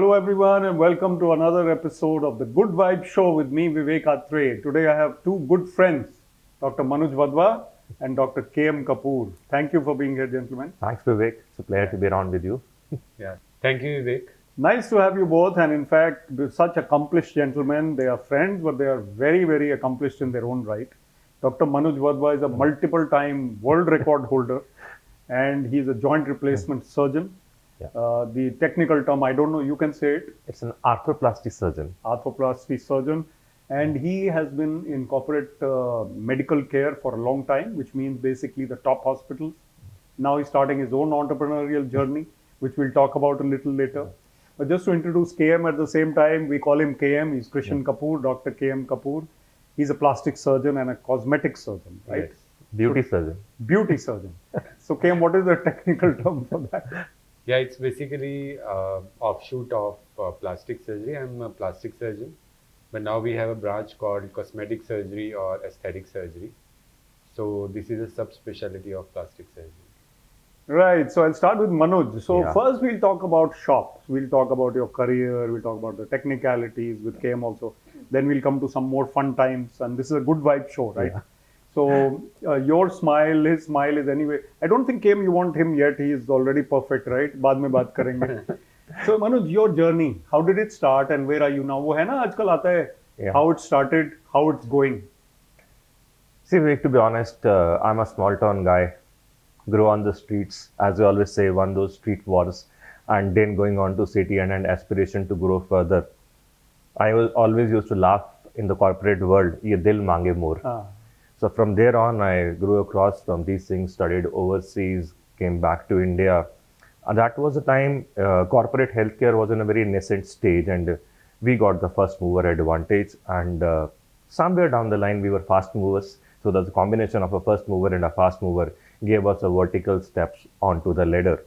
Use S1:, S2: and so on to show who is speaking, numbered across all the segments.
S1: Hello everyone and welcome to another episode of the Good Vibe Show with me, Vivek Atray. Today I have two good friends, Dr. Manuj Wadhwa and Dr. K.M. Kapoor. Thank you for being here, gentlemen.
S2: Thanks, Vivek. It's a pleasure to be around with you.
S3: Yeah, thank you, Vivek.
S1: Nice to have you both, and in fact, they're such accomplished gentlemen. They are friends, but they are very, very accomplished in their own right. Dr. Manuj Wadhwa is a multiple time world record holder and he's a joint replacement surgeon.
S2: Yeah.
S1: The technical term, I don't know, you can say it.
S2: It's an arthroplasty surgeon.
S1: Arthroplasty surgeon, and he has been in corporate medical care for a long time, which means basically the top hospitals. Now he's starting his own entrepreneurial journey, which we'll talk about a little later. But just to introduce KM at the same time, we call him KM. He's Krishan Kapoor, Dr. KM Kapoor. He's a plastic surgeon and a cosmetic surgeon, right?
S2: Yes. Beauty surgeon.
S1: Beauty surgeon. So KM, what is the technical term for that?
S3: Yeah, it's basically offshoot of plastic surgery. I'm a plastic surgeon, but now we have a branch called cosmetic surgery or aesthetic surgery. So this is a subspecialty of plastic surgery.
S1: Right. So I'll start with Manuj. So
S2: Yeah.
S1: first we'll talk about shops. We'll talk about your career. We'll talk about the technicalities with KM also. Then we'll come to some more fun times. And this is a good vibe show, right?
S2: Yeah.
S1: So your smile, his smile is anyway. I don't think KM you want him yet. He is already perfect, right? बाद में बात करेंगे. So Manuj, your journey. How did it start and where are you now? वो है ना आजकल आता है.
S2: Yeah.
S1: How it started, how it's going.
S2: See, Vivek, to be honest, I'm a small town guy. Grew on the streets, as we always say, won those street wars, and then going on to city and an aspiration to grow further. I was always used to laugh in the corporate world, ye dil mange more.
S1: Ah.
S2: So from there on, I grew across from these things, studied overseas, came back to India. And that was the time corporate healthcare was in a very nascent stage, and we got the first mover advantage. And somewhere down the line, we were fast movers. So the combination of a first mover and a fast mover gave us a vertical steps onto the ladder.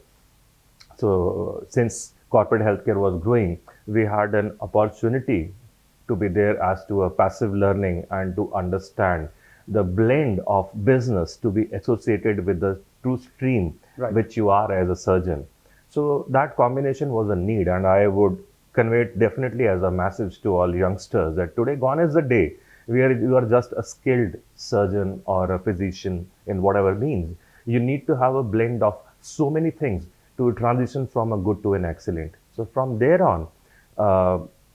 S2: So since corporate healthcare was growing, we had an opportunity to be there as to a passive learning and to understand the blend of business to be associated with the true stream,
S1: Right.
S2: which you are as a surgeon. So that combination was a need, and I would convey it definitely as a message to all youngsters that today gone is the day where you are just a skilled surgeon or a physician in whatever means. You need to have a blend of so many things to transition from a good to an excellent. So from there on,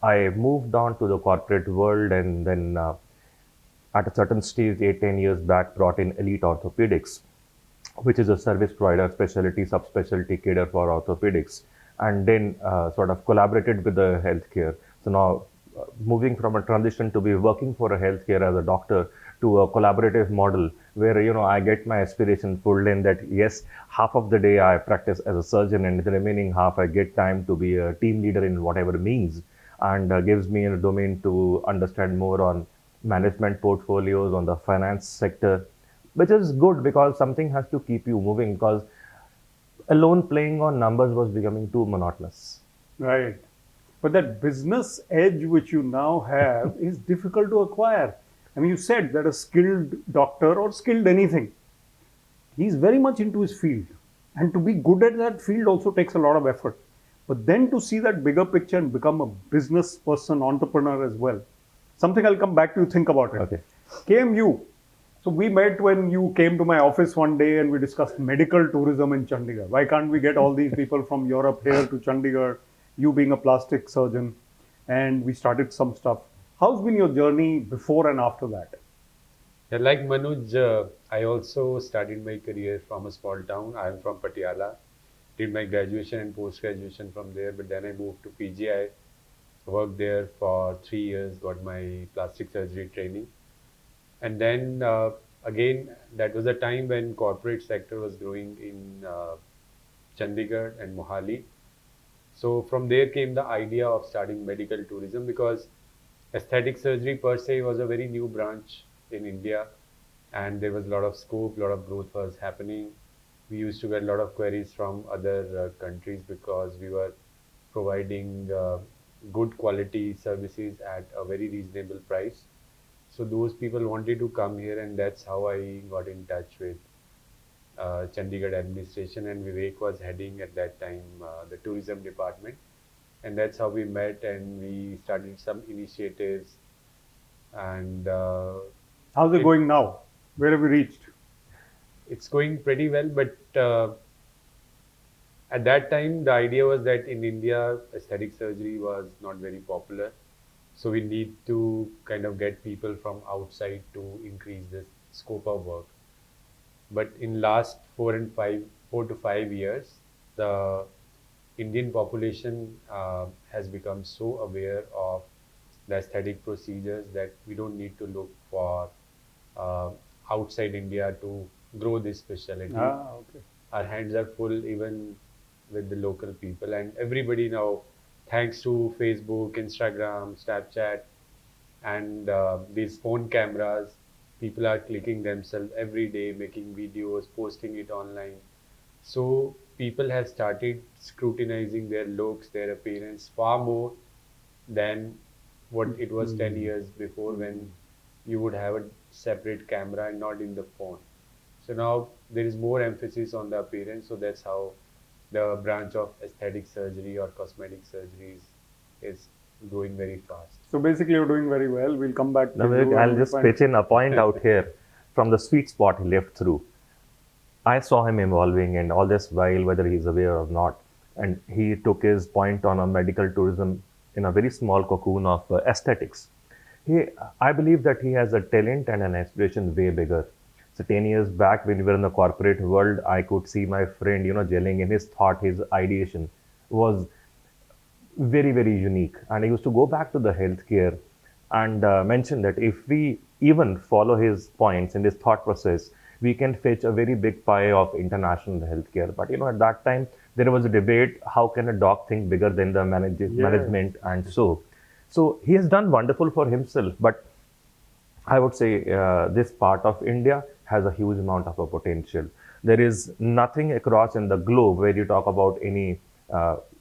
S2: I moved on to the corporate world, and then at a certain stage, 8-10 years back, brought in Elite Orthopedics, which is a service provider, specialty, subspecialty cater for orthopedics, and then sort of collaborated with the healthcare. So now moving from a transition to be working for a healthcare as a doctor to a collaborative model where, you know, I get my aspiration pulled in that, yes, half of the day I practice as a surgeon and the remaining half I get time to be a team leader in whatever means, and gives me a domain to understand more on management portfolios, on the finance sector, which is good because something has to keep you moving, because alone playing on numbers was becoming too monotonous.
S1: Right. But that business edge which you now have is difficult to acquire. I mean, you said that a skilled doctor or skilled anything, he's very much into his field. And to be good at that field also takes a lot of effort. But then to see that bigger picture and become a business person, entrepreneur as well, something I'll come back to you, think about it.
S2: Okay.
S1: KMU. So we met when you came to my office one day and we discussed medical tourism in Chandigarh. Why can't we get all these people from Europe here to Chandigarh? You being a plastic surgeon, and we started some stuff. How's been your journey before and after that?
S3: Yeah, like Manuj, I also started my career from a small town. I am from Patiala. Did my graduation and post-graduation from there, but then I moved to PGI, worked there for 3 years, got my plastic surgery training. And then again, that was a time when corporate sector was growing in Chandigarh and Mohali. So from there came the idea of starting medical tourism, because aesthetic surgery per se was a very new branch in India, and there was a lot of scope, a lot of growth was happening. We used to get a lot of queries from other countries because we were providing good quality services at a very reasonable price. So those people wanted to come here, and that's how I got in touch with Chandigarh administration, and Vivek was heading at that time the tourism department. and that's how we met, and we started some initiatives. And
S1: How's it going now? Where have we reached?
S3: it's going pretty well, but at that time, the idea was that in India, aesthetic surgery was not very popular. So we need to kind of get people from outside to increase the scope of work. But in last 4 to 5 years, the Indian population has become so aware of the aesthetic procedures that we don't need to look for uh, outside India to grow this specialty.
S1: Okay.
S3: Our hands are full even with the local people, and everybody now, thanks to Facebook, Instagram, Snapchat, and these phone cameras, people are clicking themselves every day, making videos, posting it online. So people have started scrutinizing their looks, their appearance far more than what it was 10 years before, when you would have a separate camera and not in the phone. So now there is more emphasis on the appearance. So that's how the branch of aesthetic surgery or cosmetic surgeries is growing very fast.
S1: So basically, you're doing very well. We'll come back to
S2: Now, Vivek,
S1: you.
S2: I'll
S1: and
S2: just
S1: we'll
S2: pitch in a point out here from the sweet spot he left through. I saw him evolving, and all this while, whether he's aware or not, and he took his point on a medical tourism in a very small cocoon of aesthetics. I believe that he has a talent and an aspiration way bigger. So 10 years back, when we were in the corporate world, I could see my friend, gelling in his thought, his ideation was very, very unique. And I used to go back to the healthcare and mention that if we even follow his points in his thought process, we can fetch a very big pie of international healthcare. But at that time, there was a debate: how can a doc think bigger than the management? And so he has done wonderful for himself. But I would say this part of India has a huge amount of a potential. There is nothing across in the globe where you talk about any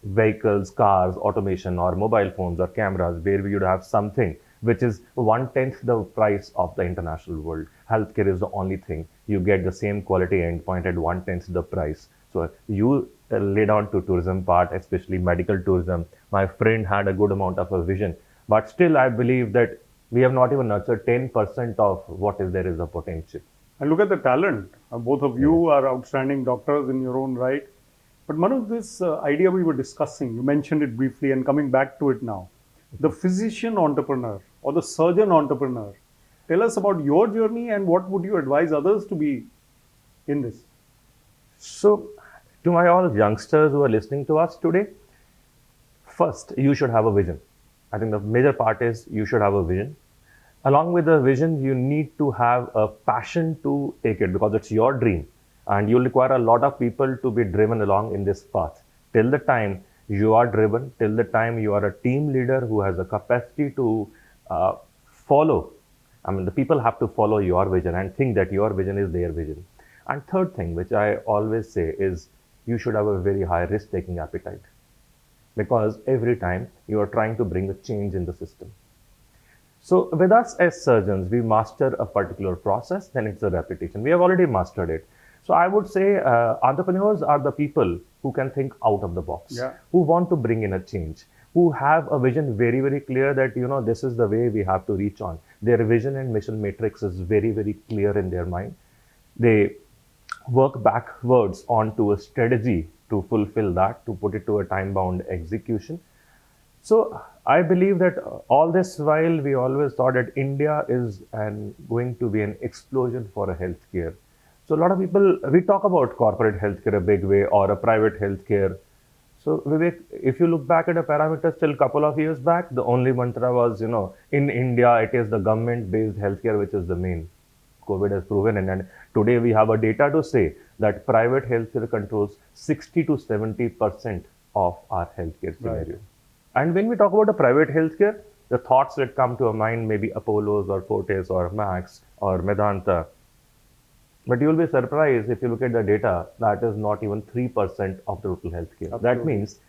S2: vehicles, cars, automation, or mobile phones or cameras where we would have something which is 1/10 the price of the international world. Healthcare is the only thing. You get the same quality endpoint at 1/10 the price. So you laid on to tourism part, especially medical tourism. My friend had a good amount of a vision, but still I believe that we have not even nurtured 10% of what is there is a potential.
S1: And look at the talent. Both of you are outstanding doctors in your own right. But Manuj, this idea we were discussing, you mentioned it briefly, and coming back to it now, the physician entrepreneur or the surgeon entrepreneur. Tell us about your journey and what would you advise others to be in this?
S2: So, to my all youngsters who are listening to us today, first, you should have a vision. I think the major part is you should have a vision. Along with the vision, you need to have a passion to take it, because it's your dream. And you'll require a lot of people to be driven along in this path. Till the time you are driven, till the time you are a team leader who has a capacity to follow. I mean, the people have to follow your vision and think that your vision is their vision. And third thing, which I always say, is you should have a very high risk-taking appetite. Because every time you are trying to bring a change in the system. So with us as surgeons, we master a particular process, then it's a repetition. We have already mastered it. So I would say entrepreneurs are the people who can think out of the box, who want to bring in a change, who have a vision very, very clear that, this is the way we have to reach on. Their vision and mission matrix is very, very clear in their mind. They work backwards onto a strategy to fulfill that, to put it to a time-bound execution. So I believe that all this while we always thought that India is going to be an explosion for a healthcare. So a lot of people, we talk about corporate healthcare a big way or a private healthcare. So Vivek, if you look back at a parameter still a couple of years back, the only mantra was, in India, it is the government-based healthcare which is the main. COVID has proven, and today we have a data to say that private healthcare controls 60 to 70% of our healthcare scenario. Right. And when we talk about a private healthcare, the thoughts that come to our mind may be Apollo's or Fortis or Max or Medanta. But you will be surprised if you look at the data, that is not even 3% of the total healthcare. Absolutely. That means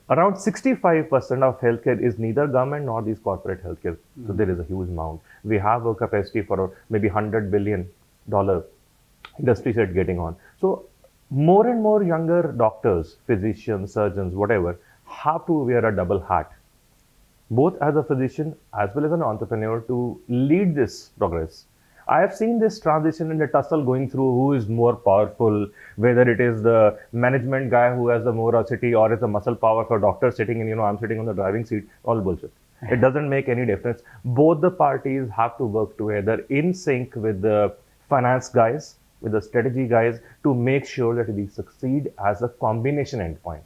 S2: around 65% of healthcare is neither government nor these corporate healthcare. So there is a huge amount. We have a capacity for maybe $100 billion industry set getting on. So more and more younger doctors, physicians, surgeons, whatever, have to wear a double hat, both as a physician as well as an entrepreneur, to lead this progress. I have seen this transition and the tussle going through who is more powerful, whether it is the management guy who has the morosity or is the muscle power for doctor sitting in, I'm sitting on the driving seat, all bullshit. It doesn't make any difference. Both the parties have to work together in sync with the finance guys, with the strategy guys, to make sure that we succeed as a combination endpoint.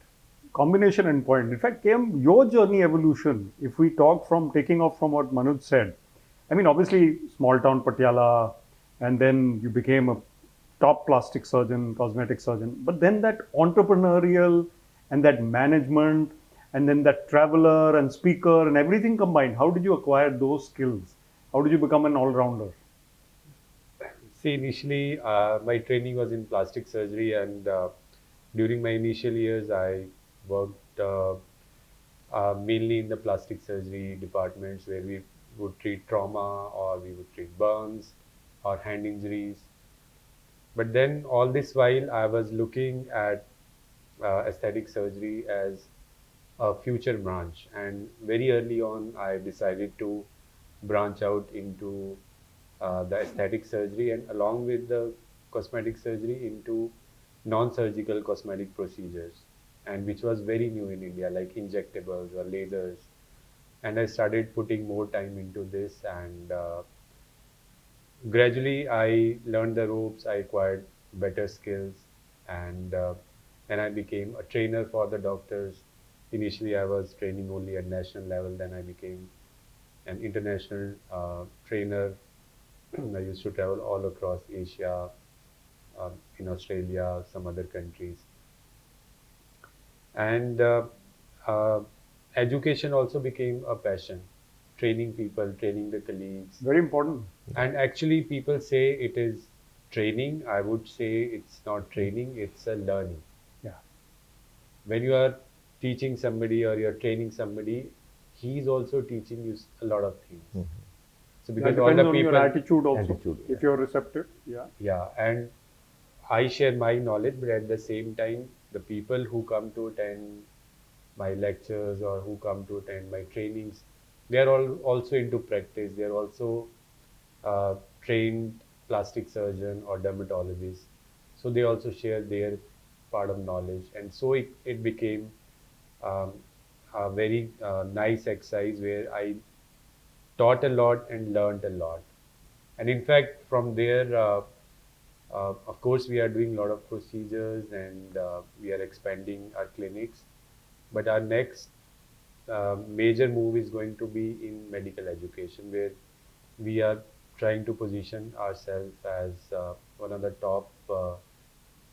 S1: Combination endpoint. In fact, Kim, your journey evolution, if we talk from taking off from what Manuj said, I mean, obviously, small town Patiala, and then you became a top plastic surgeon, cosmetic surgeon, but then that entrepreneurial and that management, and then that traveler and speaker and everything combined, how did you acquire those skills? How did you become an all-rounder?
S3: See, initially, my training was in plastic surgery, and during my initial years, I worked mainly in the plastic surgery departments where we would treat trauma or we would treat burns or hand injuries. But then, all this while, I was looking at aesthetic surgery as a future branch, and very early on, I decided to branch out into the aesthetic surgery and along with the cosmetic surgery into non-surgical cosmetic procedures, and which was very new in India, like injectables or lasers. And I started putting more time into this, and gradually I learned the ropes, I acquired better skills, and then I became a trainer for the doctors. Initially, I was training only at national level, then I became an international trainer. I used to travel all across Asia, in Australia, some other countries. And uh, education also became a passion, training people, training the colleagues.
S1: Very important.
S3: And actually, people say it is training. I would say it's not training, it's a learning.
S1: Yeah.
S3: When you are teaching somebody or you're training somebody, he's also teaching you a lot of things. So
S1: That
S3: because all
S1: depends
S3: the
S1: on your
S3: people,
S1: attitude also.
S2: Attitude,
S1: If you're receptive, yeah.
S3: yeah, and I share my knowledge, but at the same time, the people who come to attend my lectures or who come to attend my trainings, they are all also into practice. They are also trained plastic surgeon or dermatologist. So they also share their part of knowledge. And so it became um, a very nice exercise where I taught a lot and learned a lot. And in fact, from there, of course, we are doing a lot of procedures and we are expanding our clinics. But our next major move is going to be in medical education, where we are trying to position ourselves as one of the top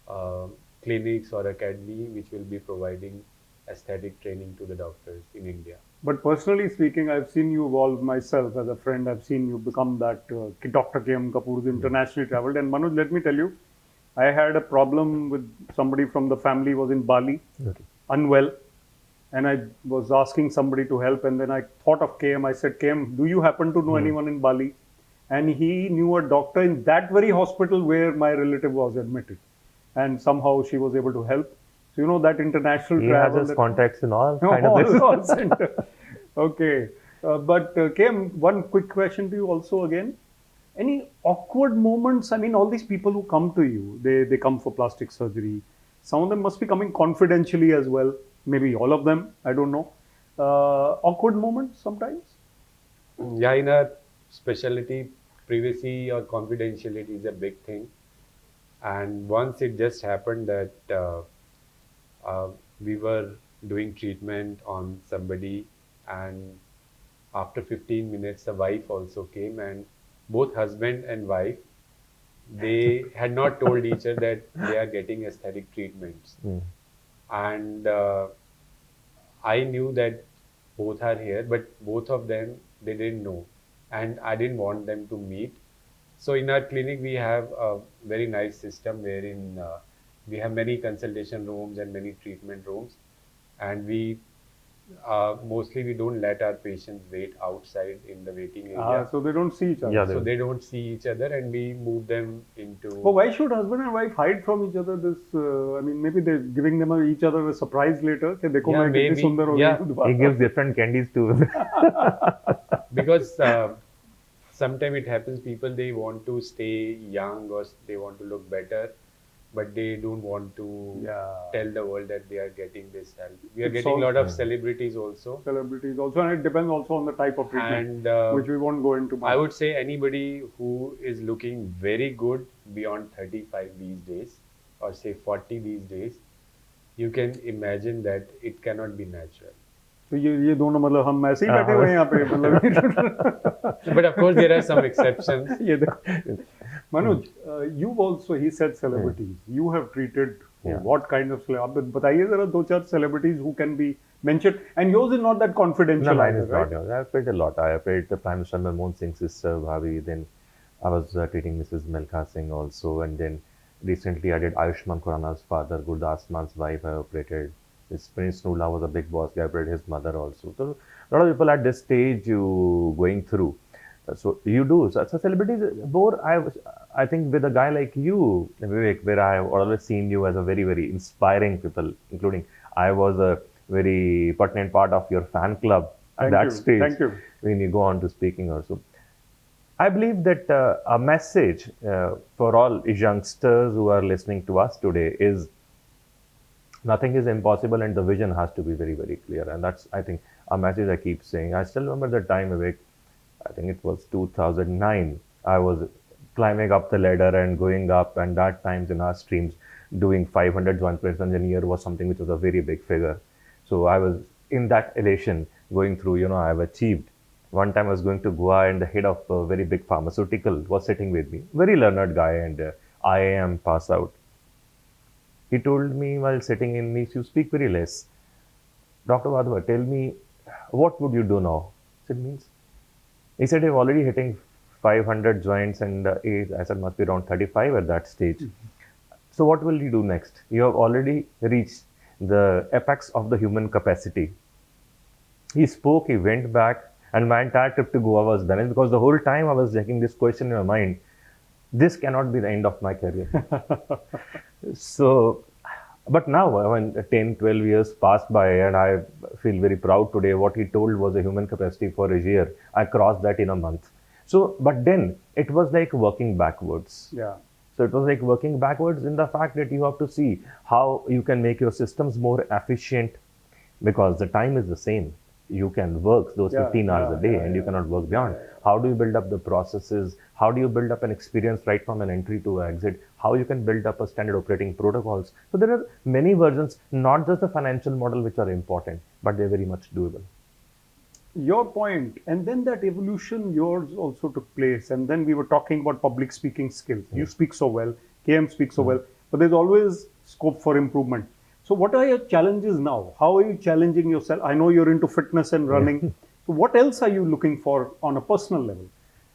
S3: uh, clinics or academy which will be providing aesthetic training to the doctors in India.
S1: But personally speaking, I've seen you evolve myself as a friend. I've seen you become that Dr. K.M. Kapoor who's internationally traveled. And Manuj, let me tell you, I had a problem with somebody from the family was in Bali,
S2: Okay.
S1: unwell. And I was asking somebody to help. And then I thought of KM. I said, KM, do you happen to know anyone in Bali? And he knew a doctor in that very hospital where my relative was admitted. And somehow she was able to help. So, you know, that international
S2: He has
S1: travel.
S2: his
S1: that-
S2: contacts in all kind of places.
S1: all center. Okay. But KM, one quick question to you also again. Any awkward moments? I mean, all these people who come to you, they come for plastic surgery. Some of them must be coming confidentially as well. Maybe all of them. I don't know. Awkward moments sometimes.
S3: Yeah, in our specialty, privacy or confidentiality is a big thing. And once it just happened that uh, we were doing treatment on somebody, and after 15 minutes, the wife also came, and both husband and wife, they had not told each other that they are getting aesthetic treatments. And I knew that both are here, but both of them, they didn't know. And I didn't want them to meet. So in our clinic, we have a very nice system wherein we have many consultation rooms and many treatment rooms. And we mostly we don't let our patients wait outside in the waiting area.
S1: So they don't see each other.
S2: Yeah,
S3: So they don't see each other, and we move them into.
S1: But why should husband and wife hide from each other this? I mean, maybe they're giving them each other a surprise later. Say, देखो
S3: Yeah,
S1: मैं कितनी
S3: maybe.
S1: सुंदर हो
S3: Yeah.
S1: गई हूँ
S2: He
S1: दोबारा."
S2: gives different candies to.
S3: Because sometimes it happens, people they want to stay young or they want to look better, but they don't want to
S1: Yeah.
S3: tell the world that they are getting this help. We are
S1: It's
S3: getting a lot
S1: also-
S3: of celebrities also.
S1: Celebrities also, and it depends also on the type of treatment,
S3: And
S1: which we won't go into much.
S3: I would say anybody who is looking very good beyond 35 these days, or say 40 these days, you can imagine that it cannot be natural.
S1: तो ये दोनों मतलब हम ऐसे ही बैठे हुए हैं यहाँ पे मतलब
S3: But of course, there are some exceptions.
S1: ये देखो Manuj, you've also, he said celebrities. You have treated
S2: Yeah.
S1: what kind of celebrities? आप बताइए जरा दो चार celebrities who can be mentioned. And yours is not that confidential.
S2: No, mine
S1: either,
S2: is
S1: right?
S2: not yours. I've paid a lot. I paid the Prime Minister Manmohan Singh's sister, Bhavi. Then I was treating Mrs. Milkha Singh also. And then recently I did Ayushman Khurrana's father, Gurdas Man's wife, I operated. This Prince Nula was a big boss. I operated his mother also. So a lot of people at this stage you going through. So you do. So celebrities, more I think with a guy like you, Vivek, where I have always seen you as a very, very inspiring people, including I was a very pertinent part of your fan club at
S1: Thank
S2: that
S1: you.
S2: stage.
S1: Thank you.
S2: When you go on to speaking also. I believe that a message for all youngsters who are listening to us today is nothing is impossible and the vision has to be very, very clear. And that's, I think, a message I keep saying. I still remember the time, Vivek, I think it was 2009. I was climbing up the ladder and going up, and that times in our streams, doing 500 joint placements in a year was something which was a very big figure. So I was in that elation going through, I've achieved. One time I was going to Goa and the head of a very big pharmaceutical was sitting with me, very learned guy and IIM pass out. He told me while sitting in me, you speak very less. Dr. Wadhwa, tell me, what would you do now? I said, means? He said, you're already hitting 500 joints and age, I said, must be around 35 at that stage. So what will you do next? You have already reached the apex of the human capacity. He spoke, he went back, and my entire trip to Goa was done. Because the whole time I was taking this question in my mind, this cannot be the end of my career. So, but now, when 10, 12 years passed by, and I feel very proud today, what he told was a human capacity for a year. I crossed that in a month. So, but then it was like working backwards.
S1: Yeah.
S2: So it was like working backwards in the fact that you have to see how you can make your systems more efficient, because the time is the same. You can work those 15 hours a day and you cannot work beyond. How do you build up the processes? How do you build up an experience right from an entry to exit? How you can build up a standard operating protocols? So there are many versions, not just the financial model which are important, but they're very much doable.
S1: Your point, and then that evolution yours also took place, and then we were talking about public speaking skills. You speak so well, KM speaks so well, but there's always scope for improvement. So what are your challenges now? How are you challenging yourself? I know you're into fitness and running. So what else are you looking for on a personal level?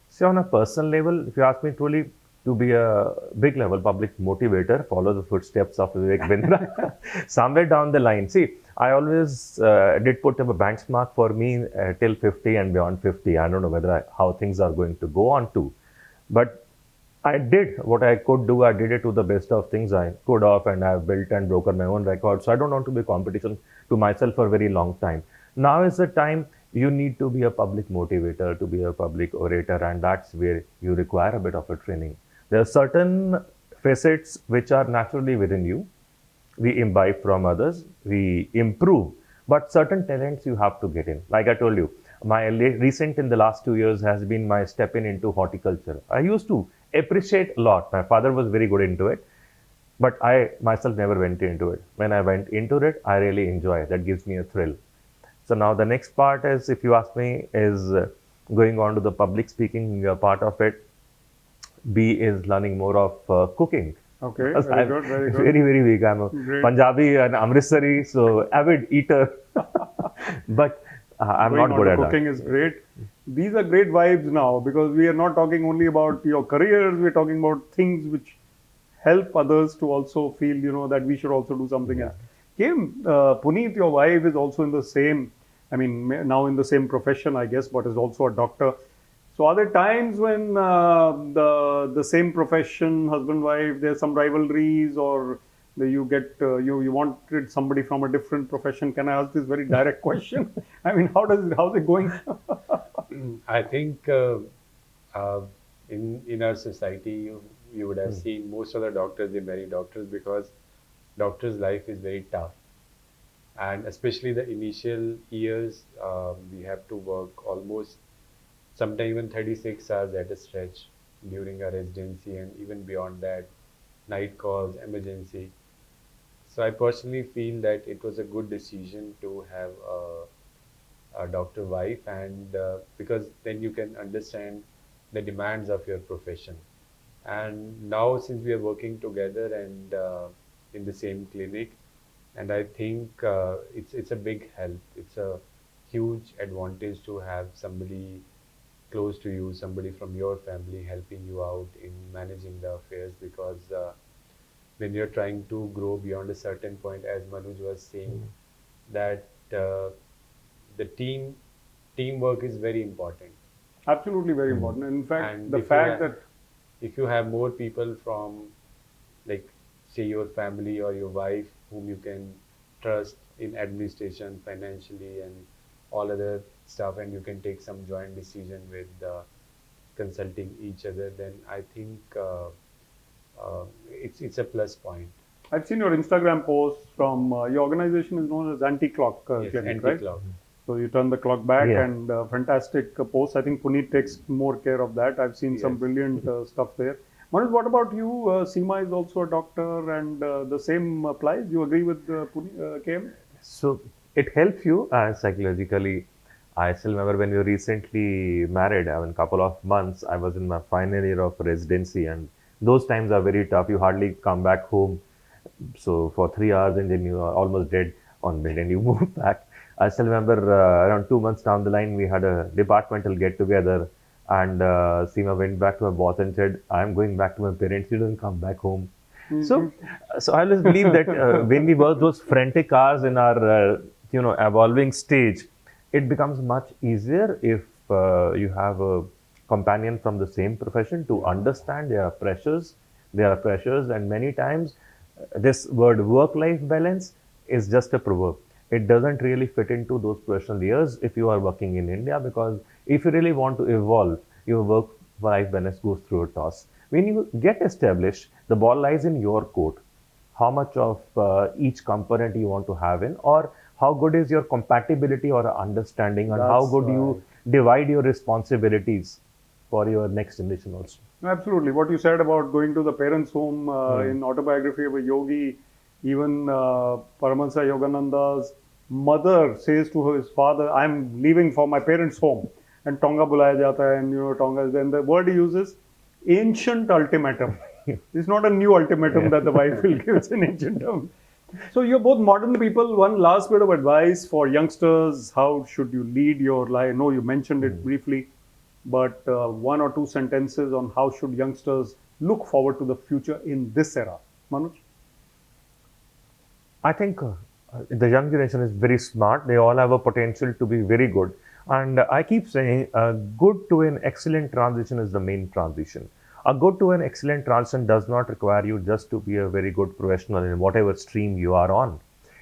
S2: See, on a personal level, if you ask me truly to be a big level public motivator, follow the footsteps of Vivek Bindra, somewhere down the line. See, I always did put up a benchmark for me till 50 and beyond 50. I don't know whether how things are going to go on to, but I did what I could do. I did it to the best of things I could have, and I've built and broken my own record. So I don't want to be competition to myself for a very long time. Now is the time you need to be a public motivator, to be a public orator, and that's where you require a bit of a training. There are certain facets which are naturally within you. We imbibe from others, we improve, but certain talents you have to get in. Like I told you, my recent in the last 2 years has been my step into horticulture. I used to appreciate a lot. My father was very good into it, but I myself never went into it. When I went into it, I really enjoy it. That gives me a thrill. So now the next part is, if you ask me, is going on to the public speaking part of it. B is learning more of cooking.
S1: Okay, very good, very good.
S2: Very, very weak. I'm a Punjabi and Amritsari, so avid eater. But I'm not good at that.
S1: Cooking is great. These are great vibes now, because we are not talking only about your careers, we're talking about things which help others to also feel, that we should also do something else. Kim, Puneet, your wife is also in the same I mean, now in the same profession, I guess, but is also a doctor. So are there times when the same profession, husband wife, there's some rivalries, or you get you wanted somebody from a different profession? Can I ask this very direct question? I mean, how's it going?
S3: I think uh, in our society, you would have seen most of the doctors, they marry doctors because doctor's life is very tough. And especially the initial years, we have to work almost sometimes even 36 hours at a stretch during our residency, and even beyond that, night calls, emergency. So I personally feel that it was a good decision to have a doctor wife, and because then you can understand the demands of your profession. And now, since we are working together and in the same clinic, and I think it's a big help. It's a huge advantage to have somebody close to you, somebody from your family helping you out in managing the affairs, because when you're trying to grow beyond a certain point, as Manuj was saying, that the teamwork is very important.
S1: Absolutely very important. In fact,
S3: And
S1: the
S3: if you
S1: fact
S3: have,
S1: that
S3: if you have more people from, like, say your family or your wife whom you can trust in administration, financially, and all other stuff, and you can take some joint decision with consulting each other, then I think it's a plus point.
S1: I've seen your Instagram posts from your organization is known as Anti-Clock
S3: Yes,
S1: Clinic, right?
S3: anti-clock.
S1: So you turn the clock back,
S2: Yeah.
S1: and fantastic posts. I think Puneet takes more care of that. I've seen some
S3: Yes.
S1: brilliant stuff there. Manoj, what about you? Seema is also a doctor, and the same applies. You agree with KM?
S2: So it helps you psychologically. I still remember when we were recently married. I mean, a couple of months. I was in my final year of residency, and those times are very tough. You hardly come back home. So for 3 hours, and then you are almost dead on bed, and you move back. I still remember around 2 months down the line, we had a departmental get together, and Seema went back to my boss and said, "I'm going back to my parents. You don't come back home." So, so I always believe that when we work those frantic hours in our, evolving stage, it becomes much easier if you have a companion from the same profession to understand there are pressures, and many times this word work-life balance is just a proverb. It doesn't really fit into those professional years if you are working in India, because if you really want to evolve, your work-life balance goes through a toss. When you get established, the ball lies in your court. How much of each component you want to have in, or how good is your compatibility or understanding, and how
S1: That's
S2: good you
S1: right.
S2: divide your responsibilities for your next generation also.
S1: Absolutely. What you said about going to the parents' home in Autobiography of a Yogi, even Paramahansa Yogananda's mother says to his father, "I'm leaving for my parents' home." And Tonga bulaya jata hai, and Tonga, then the word he uses, ancient ultimatum. It's not a new ultimatum that the wife will give, it's an ancient term. So you're both modern people. One last bit of advice for youngsters. How should you lead your life? I know you mentioned it briefly, but one or two sentences on how should youngsters look forward to the future in this era. Manuj?
S2: I think the young generation is very smart. They all have a potential to be very good. And I keep saying, good to an excellent transition is the main transition. A good to an excellent transition does not require you just to be a very good professional in whatever stream you are on.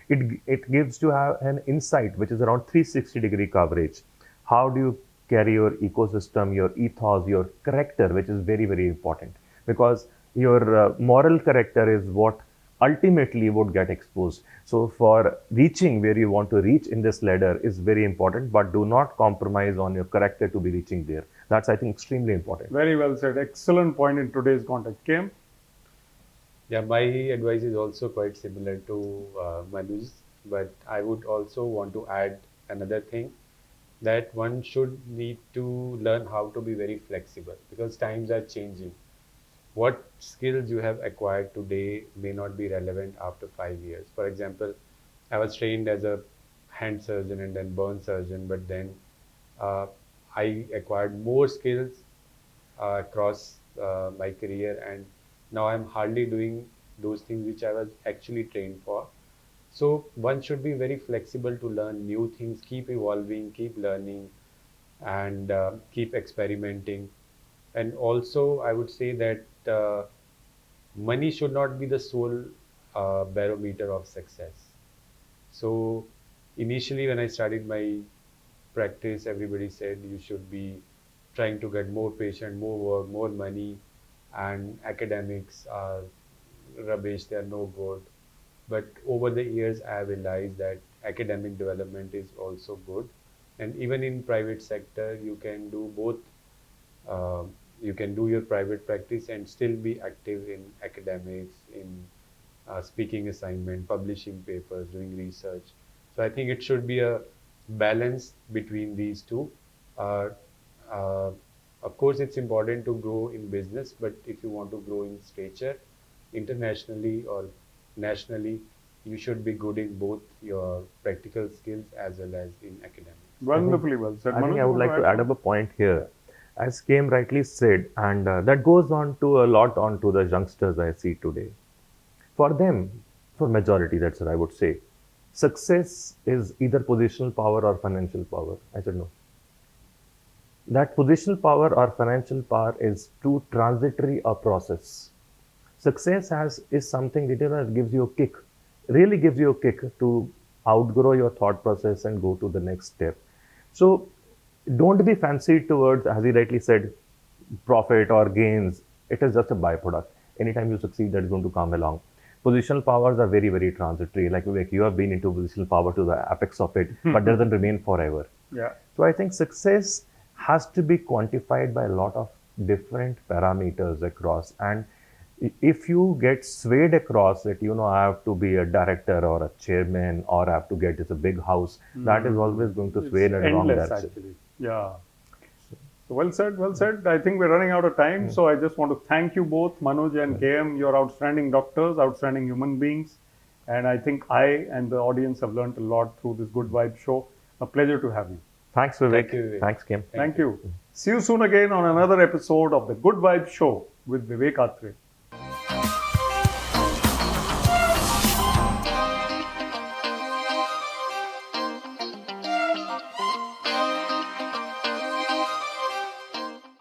S2: It gives you have an insight which is around 360-degree coverage. How do you carry your ecosystem, your ethos, your character, which is very, very important, because your moral character is what ultimately would get exposed. So for reaching where you want to reach in this ladder is very important, but do not compromise on your character to be reaching there. That's, I think, extremely important.
S1: Very well said. Excellent point in today's context. Kim?
S3: Yeah, my advice is also quite similar to Manu's, but I would also want to add another thing, that one should need to learn how to be very flexible, because times are changing. What skills you have acquired today may not be relevant after 5 years. For example, I was trained as a hand surgeon and then burn surgeon, but then uh, I acquired more skills across my career, and now I'm hardly doing those things which I was actually trained for. So one should be very flexible to learn new things, keep evolving, keep learning, and keep experimenting. And also, I would say that money should not be the sole barometer of success. So initially, when I started my practice, everybody said you should be trying to get more patient, more work, more money, and academics are rubbish, they are no good. But over the years, I have realized that academic development is also good. And even in private sector, you can do both. Uh, you can do your private practice and still be active in academics, in speaking assignment, publishing papers, doing research. So I think it should be a balance between these two. Uh, uh, of course, it's important to grow in business, but if you want to grow in stature, internationally or nationally, you should be good in both your practical skills as well as in academics.
S1: Wonderfully well said.
S2: I think
S1: Manuj,
S2: I
S1: you
S2: would
S1: want
S2: like to add
S1: something?
S2: up a point here. As Kim rightly said, and that goes on to a lot onto the youngsters I see today. For them, for majority, that's what I would say, success is either positional power or financial power. I said no. That positional power or financial power is too transitory a process. Success is something that gives you a kick, really gives you a kick to outgrow your thought process and go to the next step. So don't be fancied towards, as he rightly said, profit or gains. It is just a byproduct. Anytime you succeed, that is going to come along. Positional powers are very, very transitory. Like Vivek, you have been into positional power to the apex of it, but doesn't remain forever.
S1: Yeah.
S2: So I think success has to be quantified by a lot of different parameters across. And if you get swayed across it, I have to be a director or a chairman or I have to get this a big house, that is always going to sway in
S1: It's
S2: a wrong
S1: endless,
S2: direction.
S1: actually. Yeah. So well said, well said. I think we're running out of time. So I just want to thank you both, Manuj and KM. You're outstanding doctors, outstanding human beings. And I think I and the audience have learned a lot through this Good Vibe show. A pleasure to have you.
S2: Thanks, Vivek.
S3: Thank you, Vivek.
S2: Thanks, Kim.
S1: Thank you. See you soon again on another episode of the Good Vibe show with Vivek Atray.